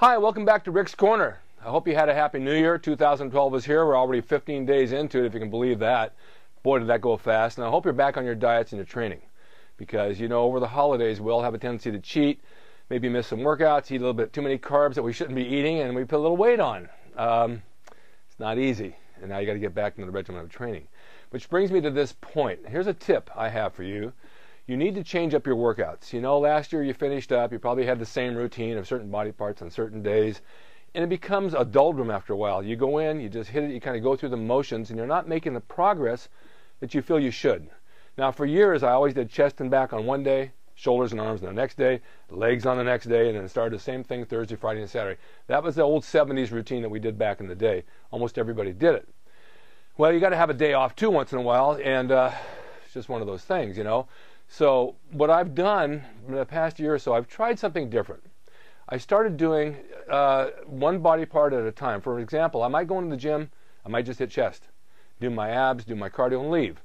Hi, welcome back to Rick's Corner. I hope you had a happy new year. 2012 is here. We're already 15 days into it, if you can believe that. Boy, did that go fast. And I hope you're back on your diets and your training. Because, you know, over the holidays, we all have a tendency to cheat, maybe miss some workouts, eat a little bit too many carbs that we shouldn't be eating, and we put a little weight on. It's not easy. And now you got to get back into the regimen of training. Which brings me to this point. Here's a tip I have for you. You need to change up your workouts. You know, last year you finished up, you probably had the same routine of certain body parts on certain days, and it becomes a doldrum after a while. You go in, you just hit it, you kind of go through the motions, and you're not making the progress that you feel you should. Now, for years, I always did chest and back on one day, shoulders and arms on the next day, legs on the next day, and then started the same thing Thursday, Friday, and Saturday. That was the old 70s routine that we did back in the day. Almost everybody did it. Well, you got to have a day off too once in a while, and it's just one of those things, you know. So what I've done in the past year or so, I've tried something different. I started doing one body part at a time. For example, I might go into the gym, I might just hit chest, do my abs, do my cardio, and leave.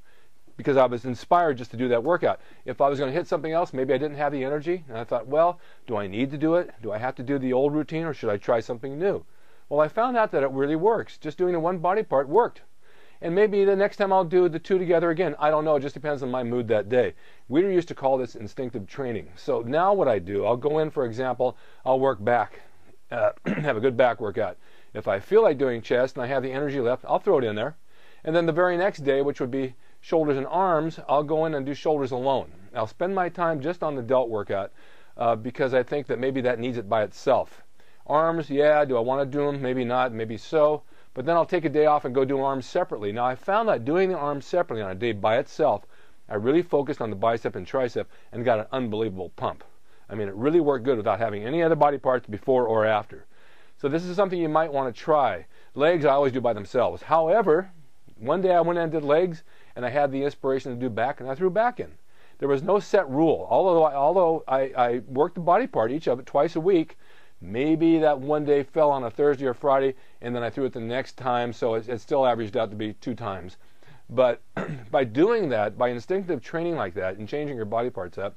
Because I was inspired just to do that workout. If I was going to hit something else, maybe I didn't have the energy, and I thought, well, do I need to do it? Do I have to do the old routine, or should I try something new? Well, I found out that it really works. Just doing the one body part worked. And maybe the next time I'll do the two together again. I don't know. It just depends on my mood that day. We used to call this instinctive training. So now what I do, I'll go in, for example, I'll work back, have a good back workout. If I feel like doing chest and I have the energy left, I'll throw it in there. And then the very next day, which would be shoulders and arms, I'll go in and do shoulders alone. I'll spend my time just on the delt workout because I think that maybe that needs it by itself. Arms, yeah, do I want to do them? Maybe not, maybe so. But then I'll take a day off and go do arms separately. Now, I found that doing the arms separately on a day by itself, I really focused on the bicep and tricep and got an unbelievable pump. I mean, it really worked good without having any other body parts before or after. So this is something you might want to try. Legs, I always do by themselves. However, one day I went and did legs, and I had the inspiration to do back, and I threw back in. There was no set rule. Although I worked the body part, each of it, twice a week. Maybe that one day fell on a Thursday or Friday, and then I threw it the next time, so it still averaged out to be 2 times. But by doing that, by instinctive training like that, and changing your body parts up,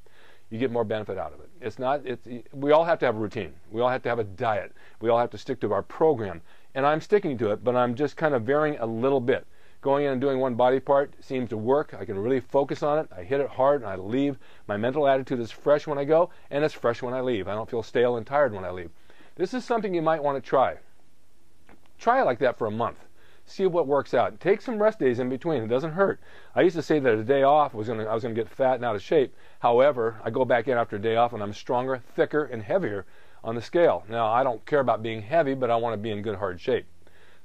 you get more benefit out of it. We all have to have a routine. We all have to have a diet. We all have to stick to our program. And I'm sticking to it, but I'm just kind of varying a little bit. Going in and doing one body part seems to work. I can really focus on it. I hit it hard and I leave. My mental attitude is fresh when I go, and it's fresh when I leave. I don't feel stale and tired when I leave. This is something you might want to try. Try it like that for a month. See what works out. Take some rest days in between. It doesn't hurt. I used to say that a day off I was going to get fat and out of shape. However, I go back in after a day off and I'm stronger, thicker, and heavier on the scale. Now, I don't care about being heavy, but I want to be in good, hard shape.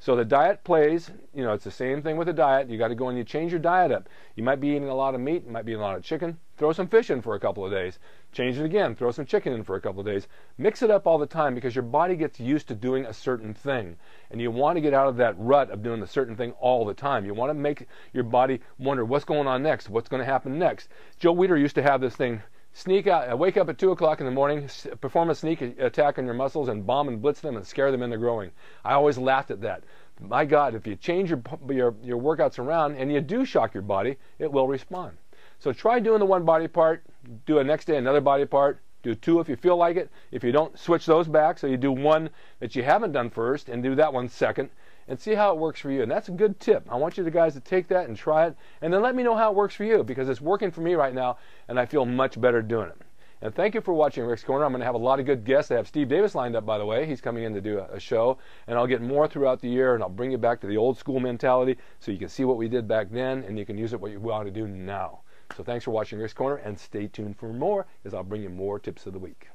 So the diet plays, you know, it's the same thing with the diet. You got to go and you change your diet up. You might be eating a lot of meat, you might be eating a lot of chicken. Throw some fish in for a couple of days. Change it again, throw some chicken in for a couple of days. Mix it up all the time because your body gets used to doing a certain thing. And you want to get out of that rut of doing a certain thing all the time. You want to make your body wonder what's going on next, what's going to happen next. Joe Weider used to have this thing. Sneak out, wake up at 2 o'clock in the morning, perform a sneak attack on your muscles and bomb and blitz them and scare them into growing. I always laughed at that. My God, if you change your workouts around and you do shock your body, it will respond. So try doing the one body part, do a next day another body part, do 2 if you feel like it. If you don't, switch those back so you do one that you haven't done first and do that one second and see how it works for you. And that's a good tip. I want you guys to take that and try it and then let me know how it works for you because it's working for me right now and I feel much better doing it. And thank you for watching Rick's Corner. I'm going to have a lot of good guests. I have Steve Davis lined up, by the way. He's coming in to do a show. And I'll get more throughout the year, and I'll bring you back to the old school mentality so you can see what we did back then, and you can use it what you want to do now. So thanks for watching Rick's Corner, and stay tuned for more as I'll bring you more tips of the week.